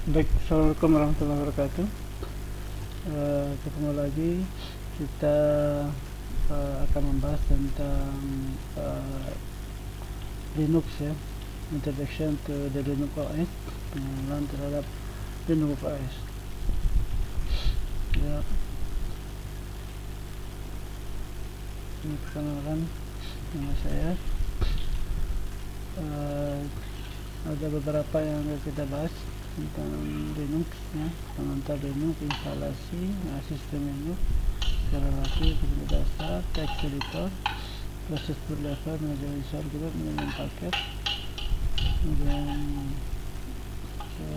Baik, assalamualaikum warahmatullahi wabarakatuh. Ketemu lagi, kita akan membahas tentang uh, Linux ya, introduction to the Linux OS, pengenalan terhadap Linux OS. Ya, ini perkenalan nama saya. Ada beberapa yang akan kita bahas tentang Linux ya, pengantar Linux, instalasi sistem Linux, relasi, prinsip dasar, text editor, proses boot level, manajemen juga manajemen paket, kemudian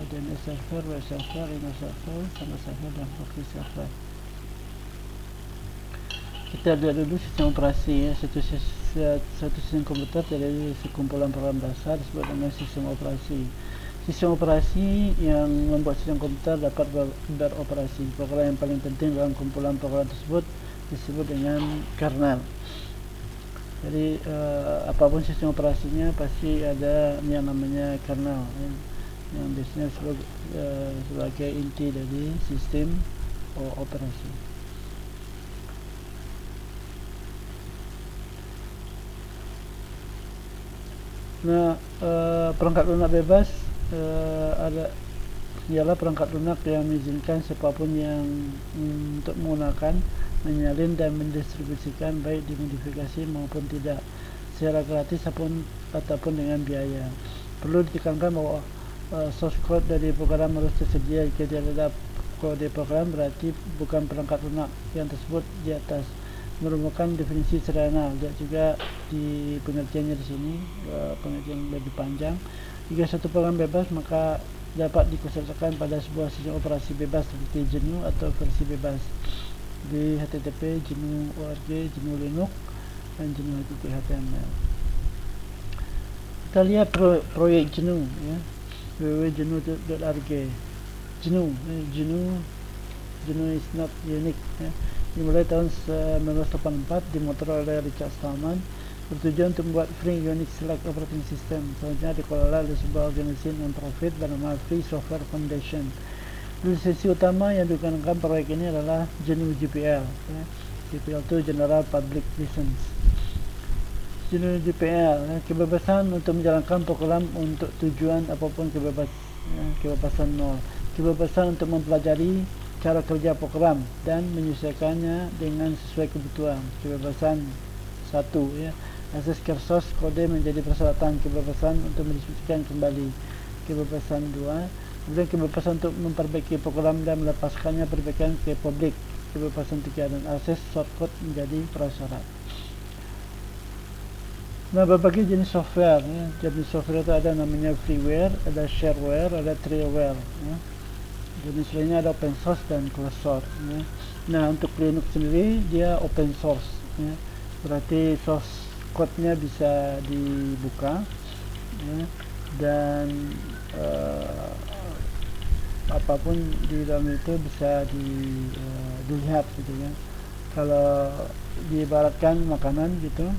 DNS server, web server, email server, server server, dan proxy server. Kita lihat dulu sistem operasi ya. Satu sistem komputer dari sekumpulan program dasar disebut dengan sistem operasi. Sistem operasi yang membuat sistem komputer dapat beroperasi. Program yang paling penting dalam kumpulan program tersebut disebut dengan kernel. Jadi apapun sistem operasinya pasti ada yang namanya kernel ya, yang biasanya sebagai inti dari sistem operasi. Nah, perangkat lunak bebas ialah perangkat lunak yang mengizinkan siapapun yang untuk menggunakan, menyalin dan mendistribusikan baik dimodifikasi maupun tidak secara gratis ataupun dengan biaya. Perlu ditekankan bahwa source code dari program harus tersedia. Jika tidak ada kode program, berarti bukan perangkat lunak yang tersebut di atas. Merupakan definisi sederhana. Lihat juga di pengertiannya di sini, pengertian lebih panjang. Jika satu program bebas, maka dapat dikhususkan pada sebuah sistem operasi bebas seperti GNU atau versi bebas di http gnu.org, GNU Linux, dan GNU.html. Kita lihat proyek GNU ya, www.gnu.org. GNU is not unique ya. Dimulai tahun 1984, dimotor oleh Richard Stallman, bertujuan untuk membuat Free Unix-like operating system. Selanjutnya dikelola oleh sebuah organisasi non-profit bernama Free Software Foundation. Lisensi utama yang digunakan proyek ini adalah GNU GPL ya. GPL itu General Public License. GNU GPL ya, kebebasan untuk menjalankan program untuk tujuan apapun, kebebasan nol. Kebebasan untuk mempelajari cara kerja program dan menyesuaikannya dengan sesuai kebutuhan. Kebebasan 1 ya, akses ke source kode menjadi persyaratan. Kebebasan untuk mendiskusikan kembali. Kebebasan 2, kemudian kebebasan untuk memperbaiki program dan melepaskannya perbaikan ke publik. Kebebasan 3, dan akses shortcode menjadi prasyarat. Nah, berbagai jenis software ya. Jenis software itu ada namanya freeware, ada shareware, ada treeware ya. Jenis lainnya ada open source dan closed source ya. Nah, untuk Linux sendiri dia open source ya. Berarti source code-nya bisa dibuka ya, dan apapun di dalam itu bisa dilihat gitu ya. Kalau diibaratkan makanan gitu,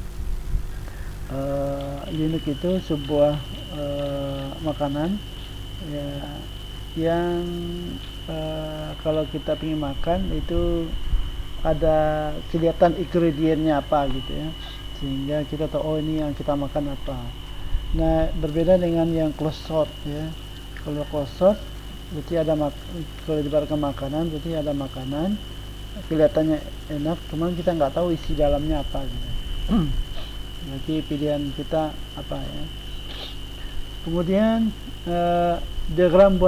Linux itu sebuah makanan ya, yang kalau kita ingin makan itu ada kelihatan ingredientnya apa gitu ya, sehingga kita tahu oh ini yang kita makan apa. Nah, berbeda dengan yang closed source ya. Kalau closed source berarti kalau dibaratkan makanan, berarti ada makanan kelihatannya enak, cuman kita nggak tahu isi dalamnya apa gitu. Berarti pilihan kita apa ya. Kemudian diagram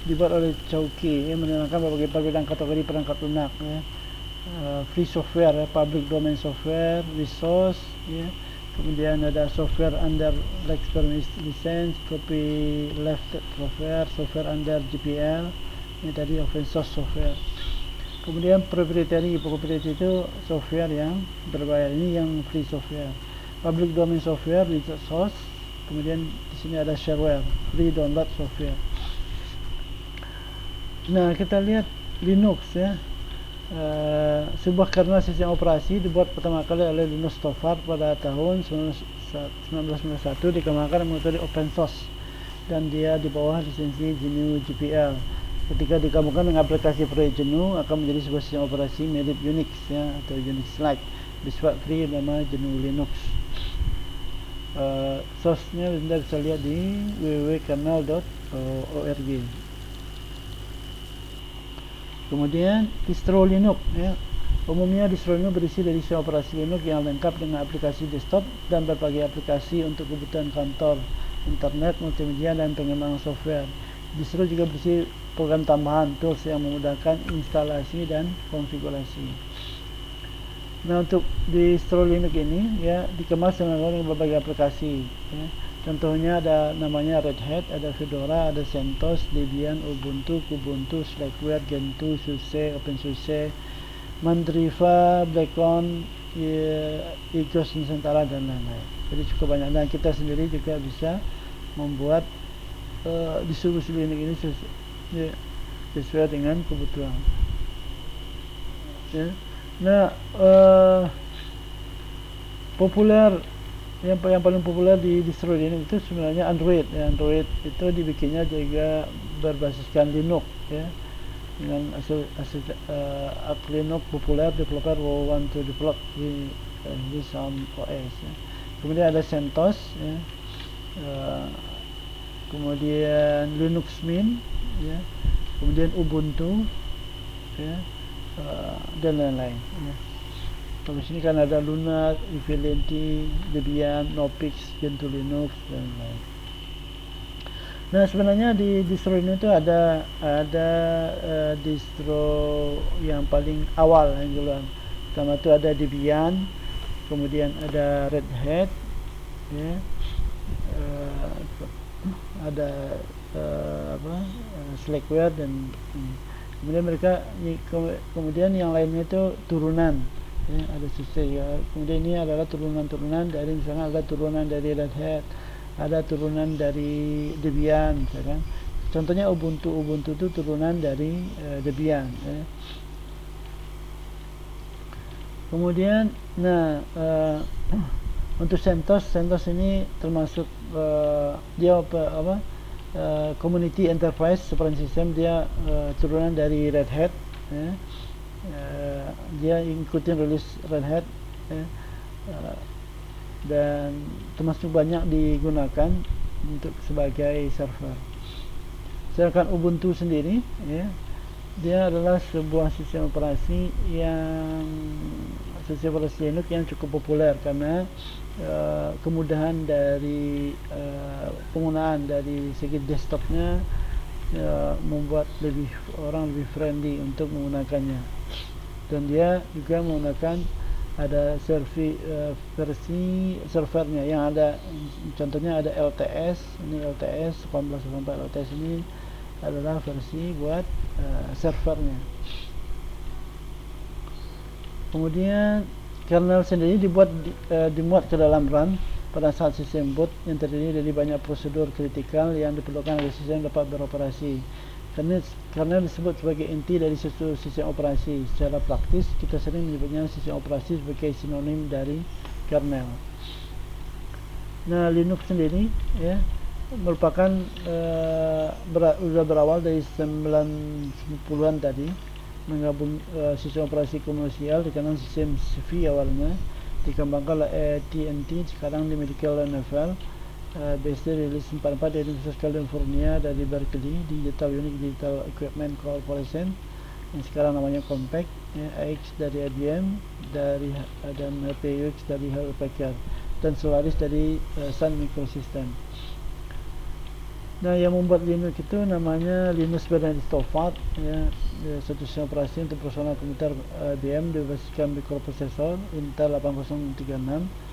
dibuat oleh Chowkey menerangkan berbagai perbedaan kategori perangkat lunak ya. Free software ya, public domain software, resource ya. Kemudian ada software under experiment license, copyleft software under GPL, ini tadi open source software. Kemudian proprietary itu software yang berbayar, ini yang free software. Public domain software, resource. Kemudian di sini ada shareware, free download software. Nah, kita lihat Linux ya. Sebuah kernel sistem operasi dibuat pertama kali oleh Linus Torvalds pada tahun 1991, dikembangkan metode open source dan dia di bawah lisensi GNU GPL. Ketika digabungkan dengan aplikasi proyek GNU akan menjadi sebuah sistem operasi mirip Unix ya, atau Unix-like, bersifat free bernama GNU Linux. Source-nya Anda bisa lihat di www.kernel.org. Kemudian distro Linux ya. Umumnya distro Linux berisi dari sistem operasi Linux yang lengkap dengan aplikasi desktop dan berbagai aplikasi untuk kebutuhan kantor, internet, multimedia, dan pengembangan software. Distro juga berisi program tambahan, tools yang memudahkan instalasi dan konfigurasi. Nah, untuk distro Linux ini ya dikemas dengan berbagai aplikasi ya. Contohnya ada namanya Red Hat, ada Fedora, ada CentOS, Debian, Ubuntu, Kubuntu, Slackware, Gentoo, SUSE, OpenSUSE, Mandriva, Blackcon, Igos Nusantara, dan lain-lain. Jadi cukup banyak, dan kita sendiri juga bisa membuat distribusi Linux ini sesuai dengan kebutuhan ya. Nah, populer yang paling populer di distro Linux itu sebenarnya Android ya. Android itu dibikinnya juga berbasiskan Linux ya, dengan asal Linux populer, developer want to develop with some OS ya. Kemudian ada CentOS ya, kemudian Linux Mint ya, kemudian Ubuntu ya, dan lain-lain ya. Kalau sini kan ada Luna, Evelynti, Debian, Nopix, Gentoo Linux, dan lain-lain. Nah, sebenarnya di distro ini tuh ada distro yang paling awal yang duluan. Pertama itu ada Debian, kemudian ada Red Hat ya, ada Slackware, dan kemudian kemudian yang lainnya itu turunan ya, ada SUSE ya. Kemudian ini adalah turunan-turunan dari, misalnya ada turunan dari Red Hat, ada turunan dari Debian misalkan. Contohnya Ubuntu itu turunan dari Debian ya. Kemudian untuk CentOS ini termasuk dia Community Enterprise Operating System, dia turunan dari Red Hat ya. Dia ikutin rilis Red Hat ya, dan termasuk banyak digunakan untuk sebagai server. Sedangkan Ubuntu sendiri ya, dia adalah sebuah sistem operasi Linux yang cukup populer karena kemudahan dari penggunaan dari segi desktopnya membuat orang lebih friendly untuk menggunakannya. Dan dia juga menggunakan ada versi servernya yang ada, contohnya ada LTS, ini LTS 1884. LTS ini adalah versi buat servernya. Kemudian kernel sendiri dimuat ke dalam RAM pada saat sistem boot yang terdiri dari banyak prosedur kritikal yang diperlukan agar sistem dapat beroperasi. Kernel disebut sebagai inti dari suatu sistem operasi. Secara praktis, kita sering menyebutnya sistem operasi sebagai sinonim dari kernel. Nah, Linux sendiri ya merupakan sudah berawal dari 90-an tadi, menggabung sistem operasi komersial dengan sistem CV awalnya dikembangkan oleh AT&T, sekarang dimiliki oleh Novell. BSD rilis 44 dari Universitas California dari Berkeley, Digital Equipment Corporation yang sekarang namanya Compaq ya, AX dari IBM dan HPUX dari Hewlett Packard, dan Solaris dari Sun Microsystems. Nah, yang membuat Linux itu namanya Linus Bernard Tofat ya, suatu sistem operasi untuk personal komputer IBM berbasiskan mikroprosesor Intel 8036.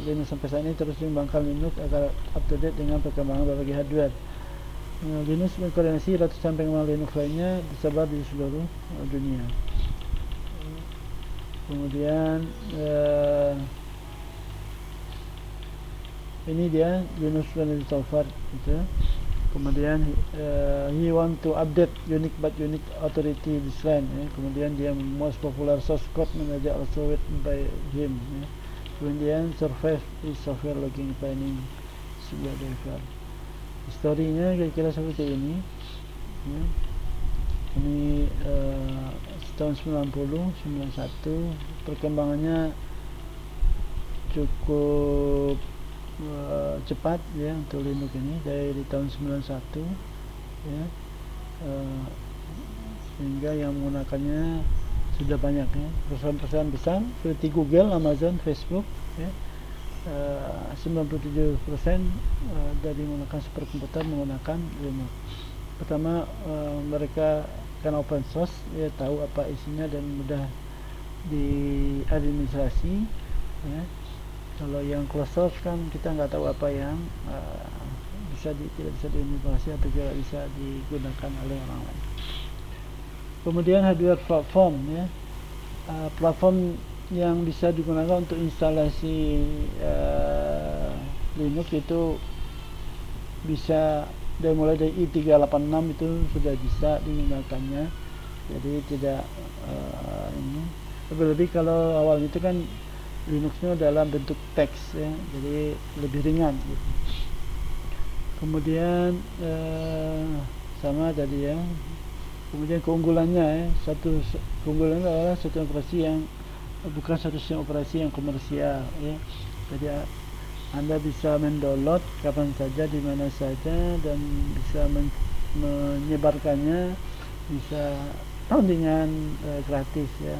Linux sampai saat ini terus mengembangkan Linux agar up to date dengan perkembangan berbagai hardware. Linux mengkoordinasi ratusan pengembangan Linux lainnya disebar di seluruh dunia. Kemudian ini dia Linus Bernard Tofat itu. Kemudian he want to update Unix but Unix authority design ya. Kemudian dia most popular source code manager also written by him ya. Kemudian survive is software logging planning sebuah driver. Historinya kira-kira seperti ini ya. Ini tahun 90, 91 perkembangannya cukup cepat ya untuk Linux ini dari tahun 91 ya, sehingga yang menggunakannya sudah banyak ya, perusahaan-perusahaan besar seperti Google, Amazon, Facebook ya. 97% dari menggunakan superkomputer menggunakan Linux. Pertama, mereka kan open source ya, tahu apa isinya dan mudah diadministrasi ya. Kalau yang closed source kan kita nggak tahu apa yang tidak bisa diadministrasi atau tidak bisa digunakan oleh orang lain. Kemudian hardware platform ya, platform yang bisa digunakan untuk instalasi Linux itu bisa mulai dari i386 itu sudah bisa digunakannya. Jadi tidak ini, lebih-lebih kalau awal itu kan Linuxnya dalam bentuk teks ya, jadi lebih ringan gitu. Kemudian sama tadi ya. Kemudian keunggulannya ya, keunggulannya adalah satu operasi yang bukan satu sistem operasi yang komersial ya. Jadi Anda bisa mendownload kapan saja, di mana saja, dan bisa menyebarkannya bisa dengan gratis ya,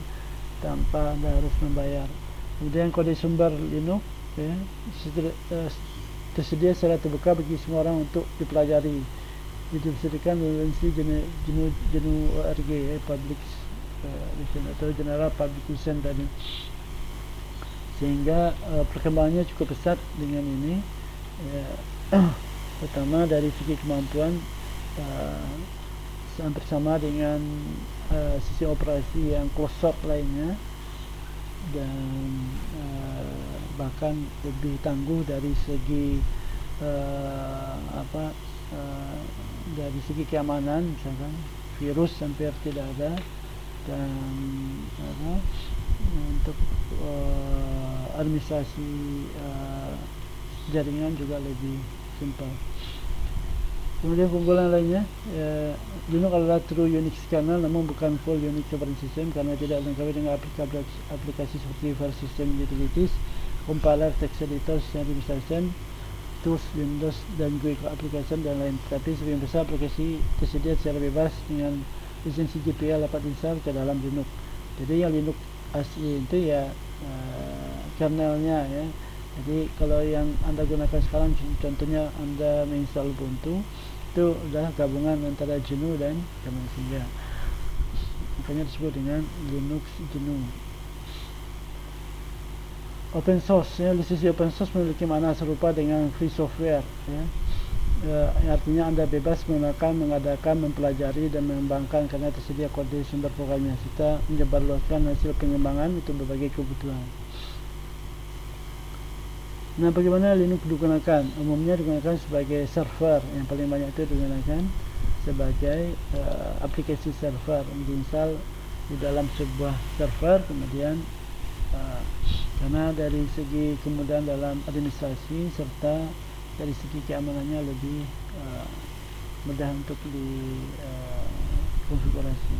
tanpa Anda harus membayar. Kemudian kode sumber Linux ya, tersedia secara terbuka bagi semua orang untuk dipelajari. Disediakan lisensi GNU ORG ya, public atau general publication tadi, sehingga perkembangannya cukup pesat dengan ini ya. Pertama dari segi kemampuan hampir sama dengan sistem operasi yang closed source lainnya, dan bahkan lebih tangguh dari segi dari segi keamanan, misalkan virus hampir tidak ada, dan untuk administrasi jaringan juga lebih simpel. Kemudian keunggulan lainnya, Linux adalah true Unix kernel, namun bukan full Unix operating system karena tidak dilengkapi dengan aplikasi seperti file system utilities, compiler, text editor, system administration, tools, Windows, dan GUI application dan lain. Tapi sebagian besar aplikasi tersedia secara bebas dengan lisensi GPL dapat install ke dalam Linux. Jadi yang Linux asli itu ya kernelnya ya. Jadi kalau yang Anda gunakan sekarang, contohnya Anda menginstal Ubuntu, itu adalah gabungan antara GNU dan kernel sehingga makanya disebut dengan Linux GNU. Open source ya, lisensi open source memiliki makna serupa dengan free software ya. Artinya Anda bebas mengadakan, mempelajari dan mengembangkan karena tersedia kode sumber programnya, serta menyebarluaskan hasil pengembangan untuk berbagai kebutuhan. Nah, bagaimana Linux digunakan? Umumnya digunakan sebagai server, yang paling banyak itu digunakan sebagai aplikasi server yang diinstal di dalam sebuah server. Kemudian karena dari segi kemudahan dalam administrasi serta dari segi keamanannya lebih mudah untuk dikonfigurasi.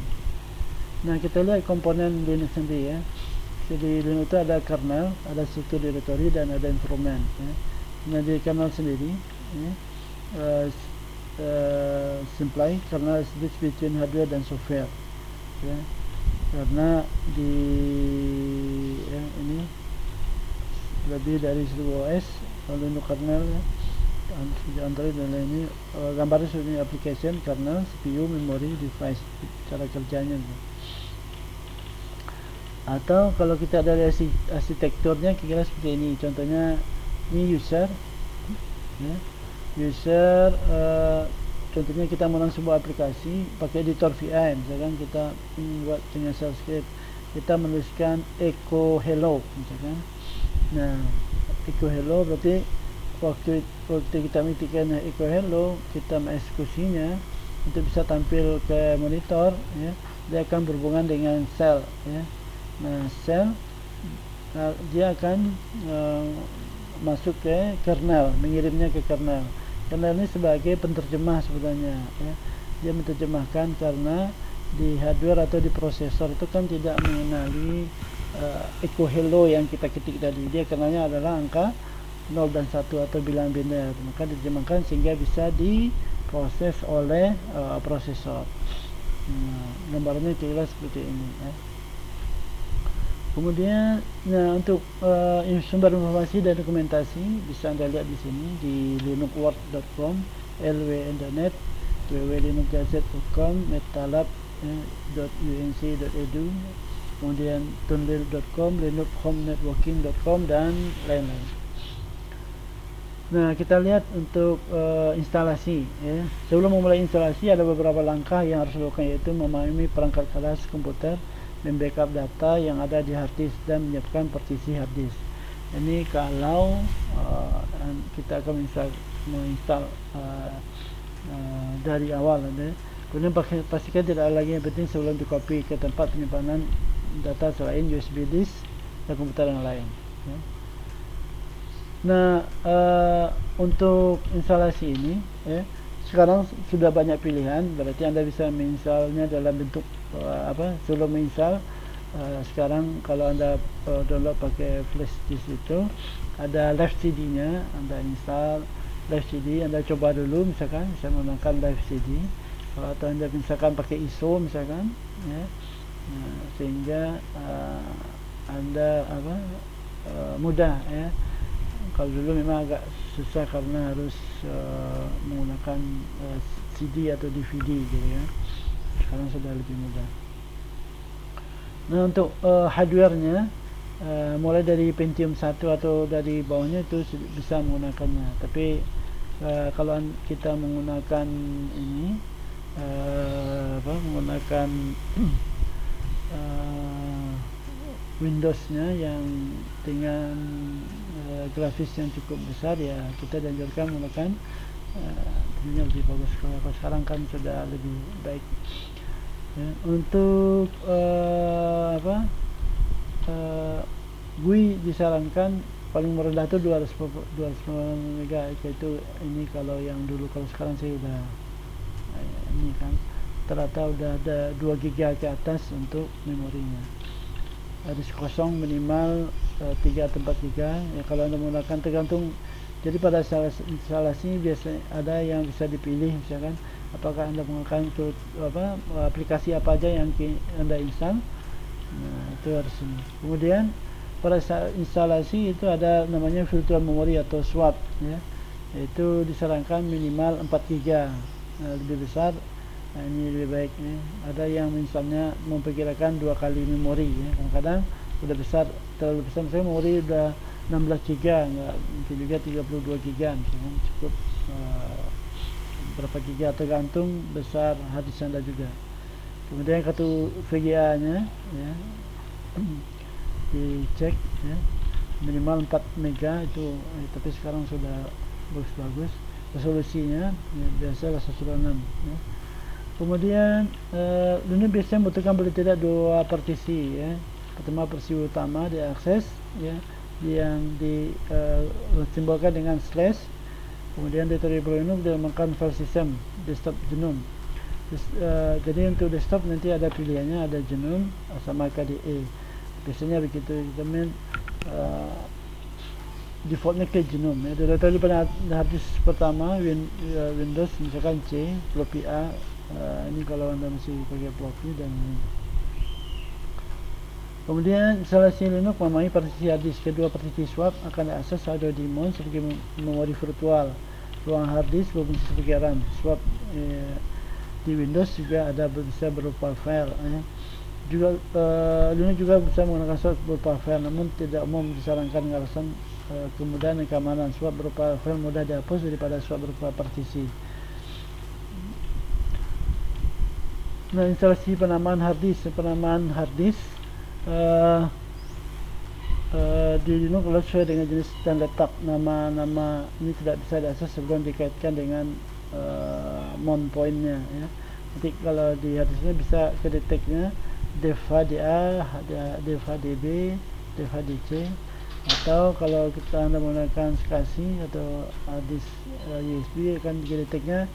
Nah, kita lihat komponen Linux sendiri ya. Jadi Linux itu ada kernel, ada struktur directory, dan ada environment ya. Nah, di kernel sendiri ya, simply kernel switch between hardware dan software ya. Karena di ini lebih dari 1000 OS Linux kernel ya, Android dan lainnya, gambarnya seperti application, kernel, CPU, memori, device, cara kerjanya gitu. Atau kalau kita dari arsitekturnya kira-kira seperti ini. Contohnya ini user ya. User contohnya kita menang sebuah aplikasi pakai editor VI, misalkan kita buat dengan shell script, kita menuliskan echo hello misalkan. Nah, echo hello berarti waktu kita mengetikkan echo hello, kita mengeksekusinya untuk bisa tampil ke monitor ya, dia akan berhubungan dengan shell ya. Nah, shell dia akan masuk ke kernel, mengirimnya ke kernel. Kernel ini sebagai penterjemah sebenarnya, ya. Dia menerjemahkan karena di hardware atau di prosesor itu kan tidak mengenali echo hello yang kita ketik tadi. Dia kernelnya adalah angka 0 dan 1 atau bilangan biner, maka diterjemahkan sehingga bisa diproses oleh prosesor. Gambarnya kira seperti ini, ya. Kemudian untuk sumber informasi dan dokumentasi bisa Anda lihat di sini di linuxworld.com, lwn.net, www.linuxgazette.com, metalab.unc.edu, kemudian tunlir.com, linuxhomenetworking.com, dan lain-lain. Nah, kita lihat untuk instalasi, ya. Sebelum memulai instalasi ada beberapa langkah yang harus dilakukan, yaitu memahami perangkat keras komputer, membackup data yang ada di hard disk, dan menyiapkan partisi hard disk. Ini kalau kita akan menginstal dari awal, ya. Kemudian pastikan tidak ada lagi yang penting sebelum dikopi ke tempat penyimpanan data selain USB disk dan komputer yang lain, ya. Nah, untuk instalasi ini, ya, sekarang sudah banyak pilihan. Berarti Anda bisa menginstalnya dalam bentuk sebelum menginstal. Sekarang kalau Anda download pakai flash disk itu ada live CD-nya. Anda install live CD, Anda coba dulu, misalkan saya menggunakan live CD. Atau Anda misalkan pakai ISO misalkan, ya. Nah, sehingga Anda mudah, ya. Kalau dulu memang agak susah karena harus menggunakan CD atau DVD gitu, ya. Sekarang sudah lebih mudah. Nah, untuk hardware-nya mulai dari Pentium 1 atau dari bawahnya itu bisa menggunakannya. Tapi kalau kita menggunakan ini menggunakan Windows-nya yang dengan grafis yang cukup besar, ya kita dianjurkan menggunakan ini lebih bagus. Kalau sekarang kan sudah lebih baik, ya. Untuk GUI disarankan paling rendah itu 200 mega, itu ini kalau yang dulu. Kalau sekarang saya udah ini kan ternyata udah ada 2 giga ke atas untuk memorinya. Disk kosong minimal 3 atau 4 giga, ya. Kalau Anda menggunakan tergantung. Jadi pada instalasi biasanya ada yang bisa dipilih, misalkan apakah Anda menggunakan aplikasi apa aja yang Anda install. Nah, itu harus ini. Kemudian pada instalasi itu ada namanya virtual memory atau swap, ya. Itu disarankan minimal 4 giga. Lebih besar, nah, ini lebih baik, ya. Ada yang misalnya memperkirakan 2 kali memori, ya. Kadang-kadang udah besar, terlalu besar. Saya memori udah 16 giga, nggak mungkin juga 32 giga, misalnya cukup berapa giga, tergantung besar hard disk Anda juga. Kemudian kartu VGA nya, ya, dicek, ya, minimal 4 mega itu, tapi sekarang sudah bagus-bagus. Resolusinya, ya, biasa 106, ya. Kemudian ini biasanya membutuhkan paling tidak 2 partisi, ya. Pertama partisi utama diakses, ya, yang disimbolkan dengan slash. Kemudian di terminal ini dinamakan file system desktop genome. Jadi untuk desktop nanti ada pilihannya, ada genome sama KDE. Biasanya begitu. Kemudian defaultnya ke genome, ya. Tadi pada hard disk pertama Windows misalkan C, floppy A. Ini kalau Anda masih pakai floppy dan ini. Kemudian instalasi Linux memahami partisi hard disk. Kedua partisi swap akan diakses atau dimon sebagai memori virtual. Ruang hard disk berfungsi sebagai RAM. Swap di Windows juga ada, bisa berupa file, ya. Juga Linux juga bisa menggunakan swap berupa file, namun tidak umum disarankan alasan kemudahan dan keamanan. Swap berupa file mudah dihapus daripada swap berupa partisi. Nah, instalasi penamaan hard disk. Di Linux kalau sesuai dengan jenis dan letak, nama-nama ini tidak bisa diakses sebelum dikaitkan dengan mount point-nya, ya. Nanti kalau di hard disknya bisa kedeteknya dev HDA, dev HDB, dev HDC. Atau kalau Anda menggunakan SCSI atau disk USB, akan deteknya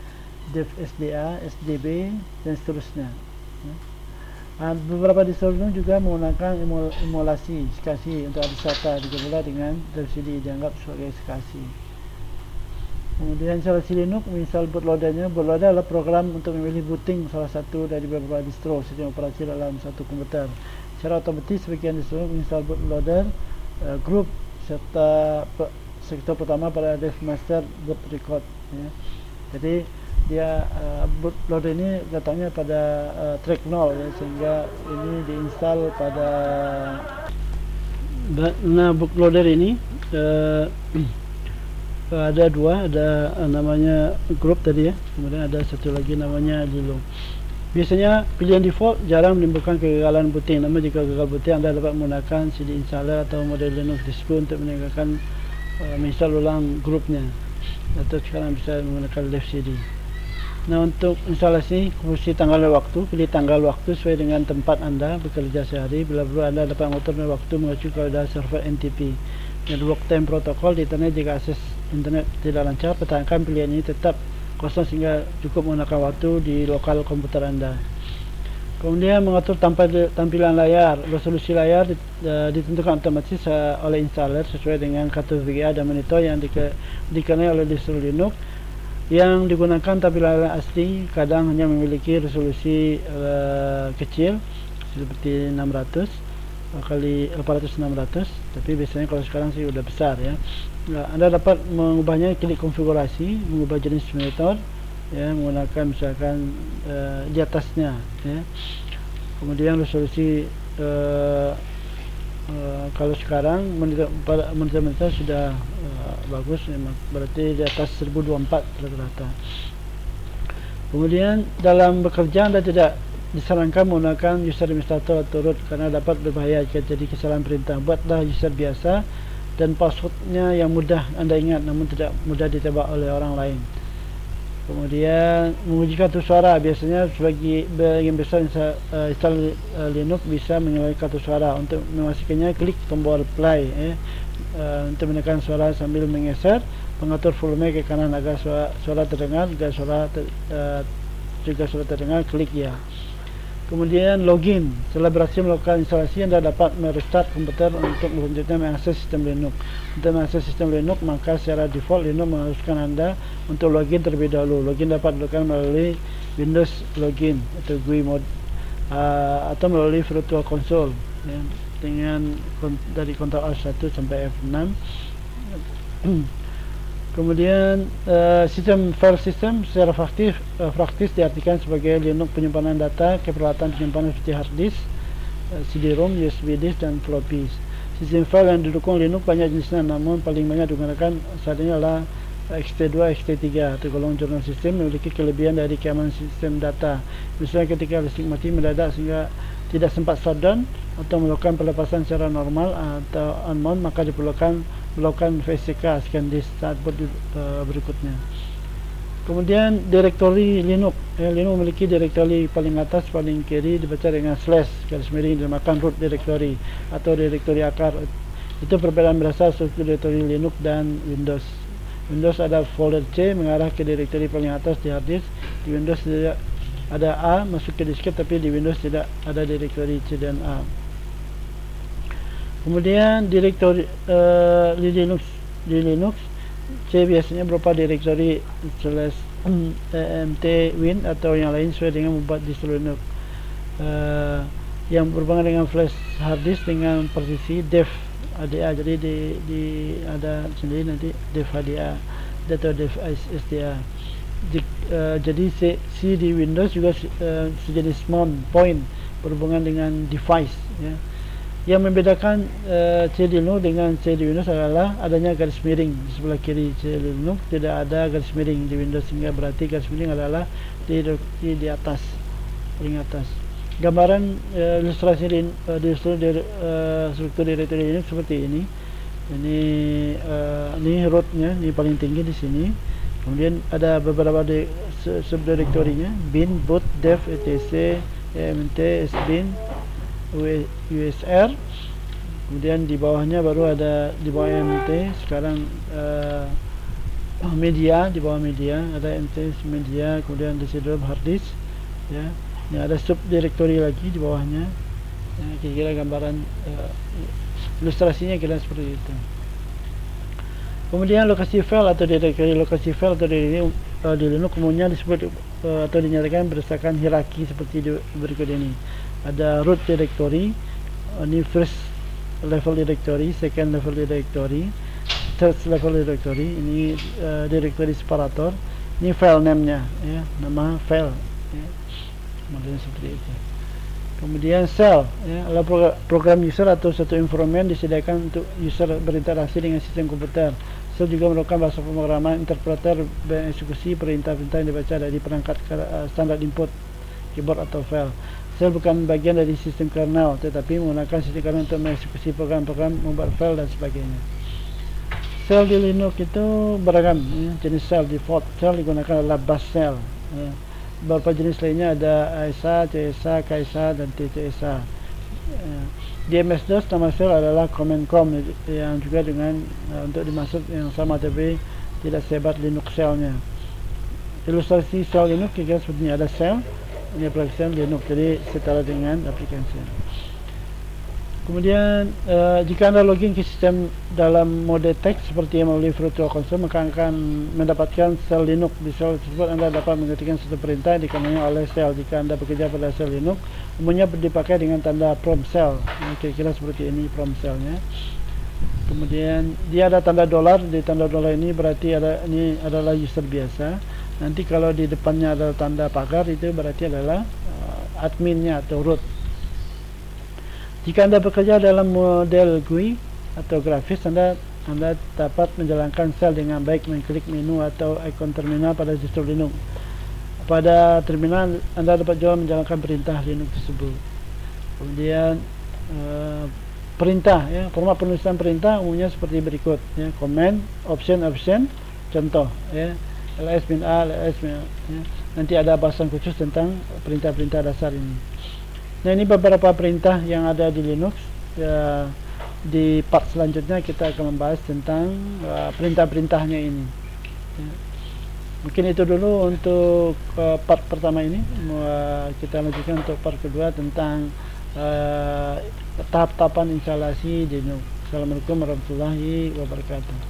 def SDA, SDB, dan seterusnya. Beberapa distro Linux juga menggunakan emulasi SCSI untuk SATA digabungkan dengan CD, dianggap sebagai SCSI. Kemudian instalasi Linux, menginstal bootloader-nya. Bootloader adalah program untuk memilih booting salah satu dari beberapa distro sistem operasi dalam satu komputer. Secara otomatis sebagian distro menginstal bootloader grup serta sektor pertama pada dev master boot record, ya. Jadi dia bootloader ini datangnya pada track 0, ya, sehingga ini diinstal pada bootloader ini ada dua, ada namanya group tadi, ya, kemudian ada satu lagi namanya Lilo. Biasanya pilihan default jarang menimbulkan kegagalan booting, namun jika gagal booting Anda dapat menggunakan CD installer atau model Linux distro untuk meninggalkan menginstal ulang grupnya, atau sekarang bisa menggunakan left CD. Nah, untuk instalasi fungsi tanggal dan waktu, pilih tanggal waktu sesuai dengan tempat Anda bekerja sehari. Bila perlu Anda dapat mengatur waktu mengacu kepada server NTP. Network time protokol di internet. Jika akses internet tidak lancar, pertahankan pilihan ini tetap kosong sehingga cukup menggunakan waktu di lokal komputer Anda. Kemudian mengatur tampilan layar. Resolusi layar ditentukan otomatis oleh installer sesuai dengan kartu VGA dan monitor yang dikenai oleh distro Linux. Yang digunakan tampilan layar asli kadang hanya memiliki resolusi kecil seperti 600 kali 800-600, tapi biasanya kalau sekarang sih udah besar, ya. Anda dapat mengubahnya, klik konfigurasi, mengubah jenis monitor, ya, menggunakan misalkan di atasnya, ya. Kemudian resolusi kalau sekarang monitor sudah bagus, berarti di atas 1024 rata-rata. Kemudian dalam bekerja Anda tidak disarankan menggunakan user administrator atau root karena dapat berbahaya jika jadi kesalahan perintah. Buatlah user biasa dan passwordnya yang mudah Anda ingat namun tidak mudah ditebak oleh orang lain. Kemudian menguji kartu suara. Biasanya sebagian besar install Linux bisa menyalakan kartu suara. Untuk memastikannya, klik tombol play, untuk menekan suara sambil menggeser, pengatur volume ke kanan agar suara terdengar. Jika suara terdengar, klik ya. Kemudian login. Setelah berhasil melakukan instalasi, Anda dapat merestart komputer untuk selanjutnya mengakses sistem Linux. Untuk mengakses sistem Linux, maka secara default Linux mengharuskan Anda untuk login terlebih dahulu. Login dapat dilakukan melalui Windows Login atau GUI mode, atau melalui Virtual Console, ya, dengan dari Ctrl Alt 1 sampai F6. Kemudian sistem file system secara praktis diartikan sebagai Linux penyimpanan data ke peralatan penyimpanan seperti hard disk, CD-ROM, USB disk, dan floppy. Sistem file yang didukung Linux banyak jenisnya, namun paling banyak digunakan saat ini adalah ext2, ext3. Tergolong jurnal sistem, memiliki kelebihan dari keamanan sistem data. Misalnya ketika listrik mati mendadak sehingga tidak sempat shutdown atau melakukan pelepasan secara normal atau on-mount, maka diperlukan melakukan VCK scan disk saat berikutnya. Kemudian direktori Linux. Linux memiliki direktori paling atas, paling kiri dibaca dengan slash garis miring, dinamakan root directory atau direktori akar. Itu perbedaan berasal struktur direktori Linux dan Windows. Windows ada folder C mengarah ke direktori paling atas di hard disk. Di Windows tidak ada A masuk ke disket, tapi di Windows tidak ada direktori C dan A. Kemudian direktori di Linux C biasanya berupa direktori /emt win atau yang lain sesuai dengan membuat distro Linux, yang berhubungan dengan flash hard disk dengan partisi def HDA. Jadi di ada sendiri nanti def HDA atau def SDA. Jadi C di Windows juga sejenis mount point berhubungan dengan device, ya. Yang membedakan C di Linux dengan C di Windows adalah adanya garis miring di sebelah kiri. C di Linux tidak ada garis miring di Windows, sehingga berarti garis miring adalah di atas, paling atas. Gambaran ilustrasi struktur direktori Linux seperti ini. Ini rootnya, ini paling tinggi di sini. Kemudian ada beberapa subdirektorinya: bin, boot, dev, etc, emt, sbin, USR. Kemudian di bawahnya baru ada di bawah MT sekarang media, di bawah media ada MT media, kemudian di situ hard disk ya. Ini ada subdirectory lagi di bawahnya. Ya, kira-kira gambaran ilustrasinya kira seperti itu. Kemudian lokasi file atau directory, lokasi file atau di Linux umumnya disebut atau dinyatakan berdasarkan hierarki seperti berikut ini. Ada root directory, ini first level directory, second level directory, third level directory, ini directory separator, ini file name-nya ya, nama file ya. Modelnya seperti itu. Kemudian shell ya, adalah program user atau satu environment disediakan untuk user berinteraksi dengan sistem komputer. Shell juga merupakan bahasa pemrograman interpreter mengeksekusi perintah-perintah yang dibaca dari perangkat standar input keyboard atau file. Shell bukan bagian dari sistem kernel, tetapi menggunakan sistem kernel untuk mengeksekusi program-program, membuat file dan sebagainya. Shell di Linux itu beragam ya, jenis shell. Default shell digunakan adalah bash shell ya. Beberapa jenis lainnya ada ASA, CSA, KSA, dan TCSA. Di MS-DOS nama shell adalah command com yang juga dengan untuk dimaksud yang sama tapi tidak sehebat Linux shell-nya. Ilustrasi shell Linux kira-kira seperti ini, ada shell, ini aplikasi Linux, jadi setara dengan aplikasi. Kemudian jika Anda login ke sistem dalam mode teks seperti yang melalui virtual console, maka akan mendapatkan shell Linux. Di shell tersebut Anda dapat mengetikkan satu perintah yang dikandungi oleh shell. Jika Anda bekerja pada shell Linux, umumnya dipakai dengan tanda from shell. Kira-kira seperti ini from shell-nya. Kemudian dia ada tanda dolar. Di tanda dolar ini berarti ini adalah user biasa. Nanti kalau di depannya ada tanda pagar, itu berarti adalah adminnya atau root. Jika Anda bekerja dalam model GUI atau grafis, Anda dapat menjalankan shell dengan baik mengklik menu atau ikon terminal pada distro Linux. Pada terminal Anda dapat juga menjalankan perintah Linux tersebut. Kemudian perintah ya, format penulisan perintah umumnya seperti berikut ya, command, option, contoh ya, ls-a, ls-a ya. Nanti ada bahasan khusus tentang perintah-perintah dasar ini. Nah, ini beberapa perintah yang ada di Linux ya. Di part selanjutnya kita akan membahas tentang perintah-perintahnya ini ya. Mungkin itu dulu untuk part pertama ini. Kita lanjutkan untuk part kedua tentang tahap-tahapan instalasi Linux. Assalamualaikum warahmatullahi wabarakatuh.